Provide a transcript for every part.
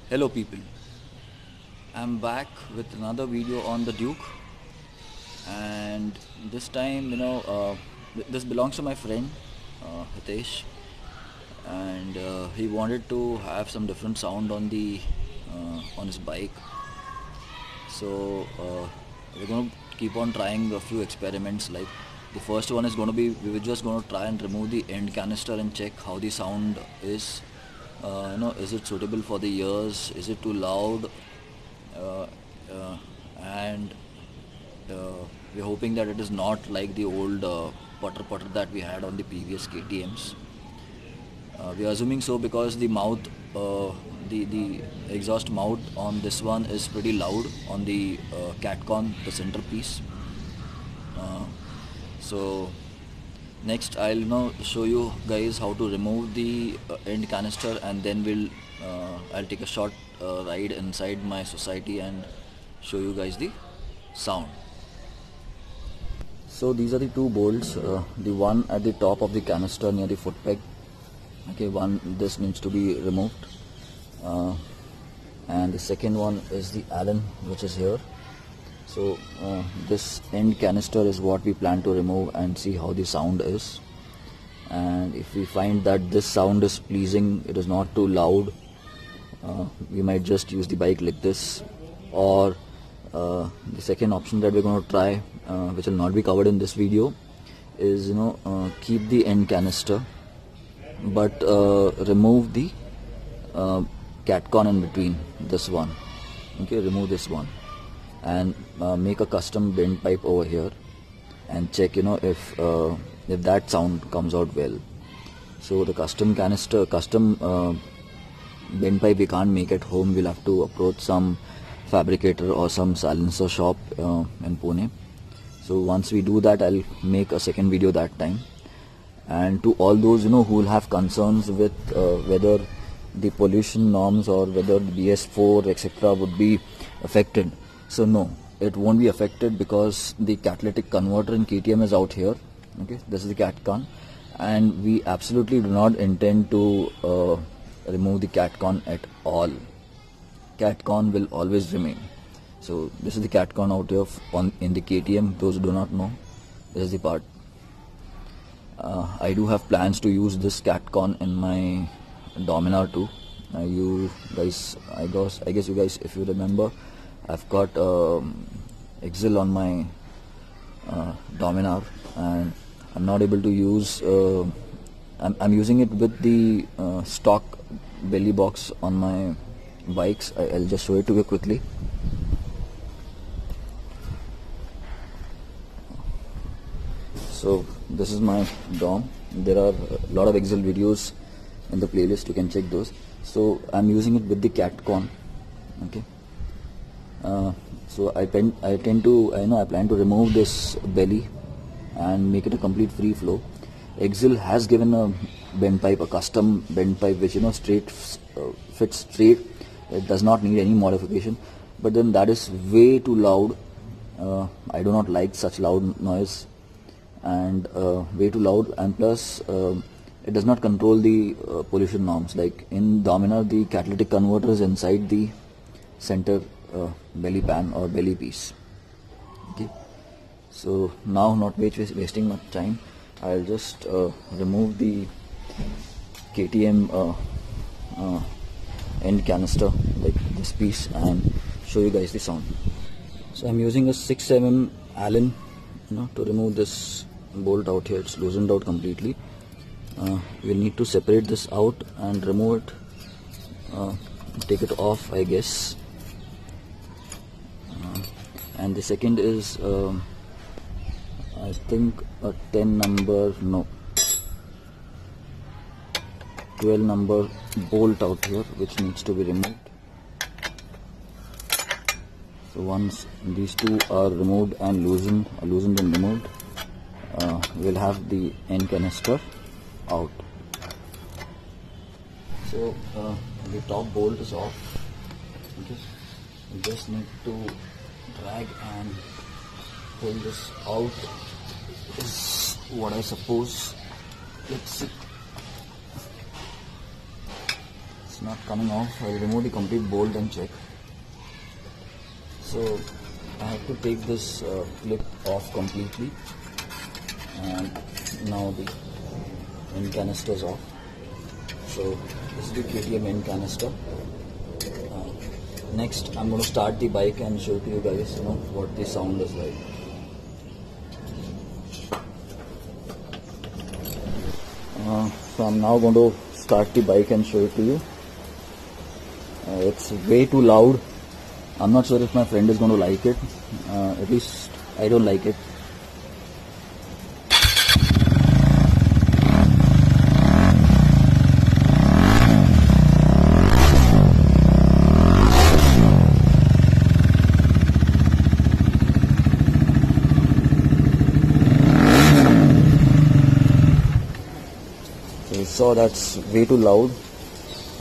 Hello people, I'm back with another video on the Duke, and this time this belongs to my friend Hitesh, and he wanted to have some different sound on the on his bike. So we're going to keep on trying a few experiments. Like the first one is going to be, we were just going to try and remove the end canister and check how the sound is. Is it suitable for the ears? Is it too loud? Uh, uh, and we're hoping that it is not like the old putter that we had on the previous KTMs. We are assuming so because the mouth, the exhaust mouth on this one is pretty loud on the catcon, the centerpiece. So next I'll show you guys how to remove the end canister, and then I'll take a short ride inside my society and show you guys the sound. So these are the two bolts, the one at the top of the canister near the foot peg. Okay, this needs to be removed, and the second one is the Allen, which is here. So this end canister is what we plan to remove and see how the sound is. And if we find that this sound is pleasing, it is not too loud, we might just use the bike like this. Or the second option that we're going to try, which will not be covered in this video, is keep the end canister but remove the catcon in between this one. Okay, remove this one and make a custom bend pipe over here and check if that sound comes out well. So the custom bend pipe we can't make at home. We'll have to approach some fabricator or some silencer shop in Pune. So once we do that, I'll make a second video that time. And to all those who will have concerns with whether the pollution norms or whether the BS4 etc. would be affected, so no, it won't be affected because the catalytic converter in KTM is out here. Okay, this is the catcon, and we absolutely do not intend to remove the catcon at all. Catcon will always remain. So this is the catcon out here in the KTM. Those who do not know, this is the part. I do have plans to use this catcon in my Dominar too. You guys, I guess you guys, if you remember, I've got IXIL on my Dominar, and I'm not able to use. I'm using it with the stock belly box on my bikes. I'll just show it to you quickly. So this is my Dom. There are a lot of IXIL videos in the playlist, you can check those. So I'm using it with the catcon. Okay. So I plan to remove this belly and make it a complete free flow. IXIL has given a bend pipe, a custom bend pipe, which fits straight. It does not need any modification, but then that is way too loud. I do not like such loud noise, and way too loud, and plus it does not control the pollution norms. Like in Dominar, the catalytic converter is inside the center belly pan or belly piece. Okay, so now, not wasting much time, I'll just remove the KTM end canister, like this piece, and show you guys the sound. So I'm using a 6mm Allen to remove this bolt out here. It's loosened out completely. We'll need to separate this out and remove it, take it off, I guess. And the second is I think a 12 number bolt out here, which needs to be removed. So once these two are removed and loosened and removed, we'll have the end canister out. So the top bolt is off. Okay, we just need to drag and pull this out, is what I suppose. Let's see. it's not coming off. I'll remove the complete bolt and check. So I have to take this clip off completely, and now the end canister is off. So this is the KTM end canister. Next I'm going to start the bike and show to you guys, what the sound is like. So I'm now going to start the bike and show it to you. It's way too loud. I'm not sure if my friend is going to like it. At least I don't like it. So that's way too loud.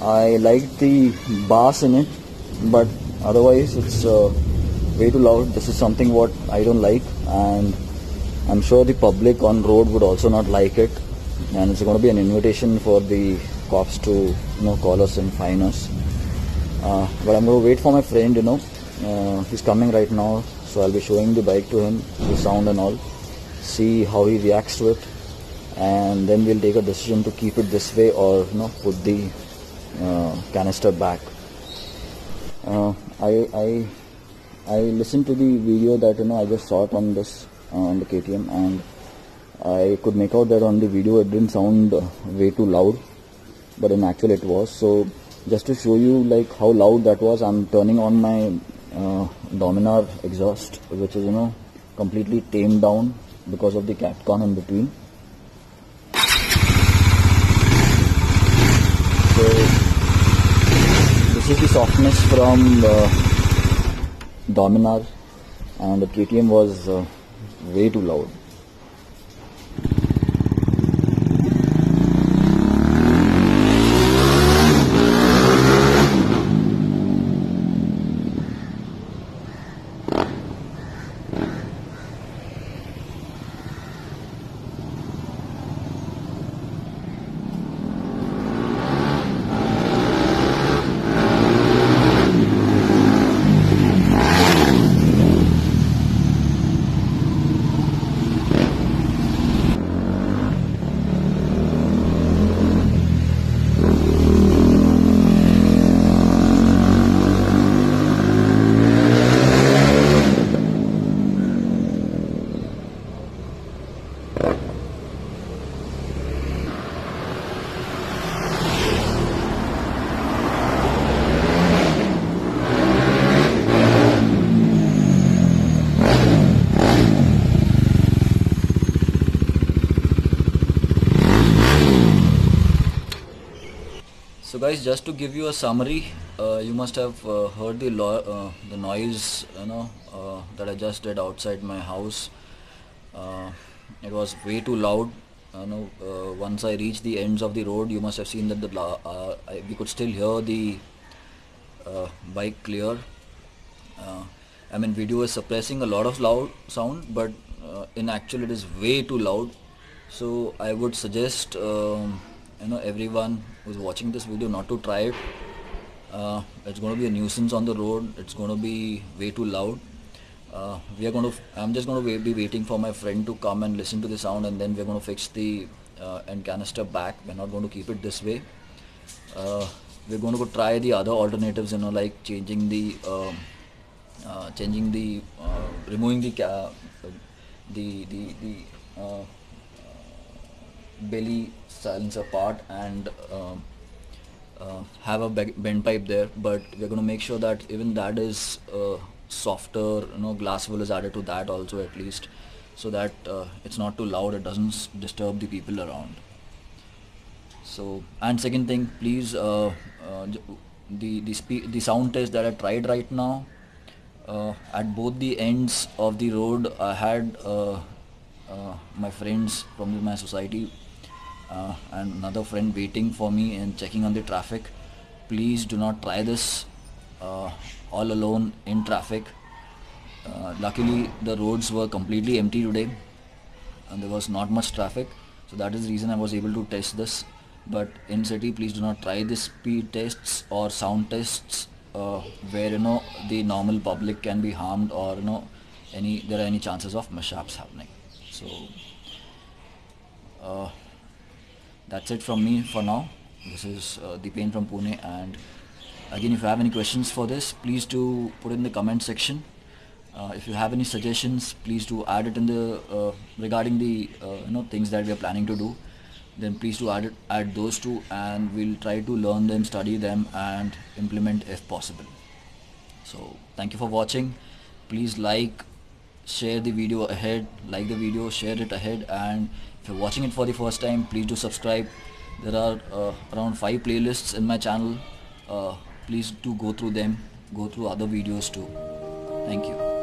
I like the bass in it, but otherwise it's way too loud. This is something what I don't like, and I'm sure the public on road would also not like it, and it's going to be an invitation for the cops to call us and fine us. But I'm going to wait for my friend. He's coming right now, so I'll be showing the bike to him, the sound and all, see how he reacts to it, and then we'll take a decision to keep it this way or put the canister back. I listened to the video that I just saw it on this on the KTM, and I could make out that on the video it didn't sound way too loud, but in actual it was. So just to show you like how loud that was, I'm turning on my Dominar exhaust, which is completely tamed down because of the Capcom in between. So this is the softness from Dominar, and the KTM was way too loud. So guys, just to give you a summary, you must have heard the noise that I just did outside my house. It was way too loud. Once I reached the ends of the road, you must have seen that we could still hear the bike clear. Video is suppressing a lot of loud sound, but in actual it is way too loud. So I would suggest everyone who's watching this video not to try it. It's going to be a nuisance on the road. It's going to be way too loud. I'm just going to be waiting for my friend to come and listen to the sound, and then we're going to fix the end canister back. We're not going to keep it this way. We're going to go try the other alternatives, like changing the removing the belly silencer part and have a bend pipe there, but we're going to make sure that even that is softer, glass wool is added to that also, at least, so that it's not too loud, it doesn't disturb the people around. So, and second thing, please, the sound test that I tried right now, at both the ends of the road, I had my friends from my society and another friend waiting for me and checking on the traffic. Please do not try this all alone in traffic. Luckily the roads were completely empty today and there was not much traffic, so that is the reason I was able to test this. but in city please do not try this speed tests or sound tests where the normal public can be harmed, or there are any chances of mishaps happening. So that's it from me for now. This is Deepen from Pune, and again, if you have any questions for this, please do put in the comment section. If you have any suggestions, please do add it in the regarding the things that we are planning to do. Then please do add those two, and we'll try to learn them, study them, and implement if possible. So thank you for watching. Please share the video ahead, like the video, share it ahead, and if you're watching it for the first time, please do subscribe. There are around 5 playlists in my channel. Please do go through them, go through other videos too. Thank you.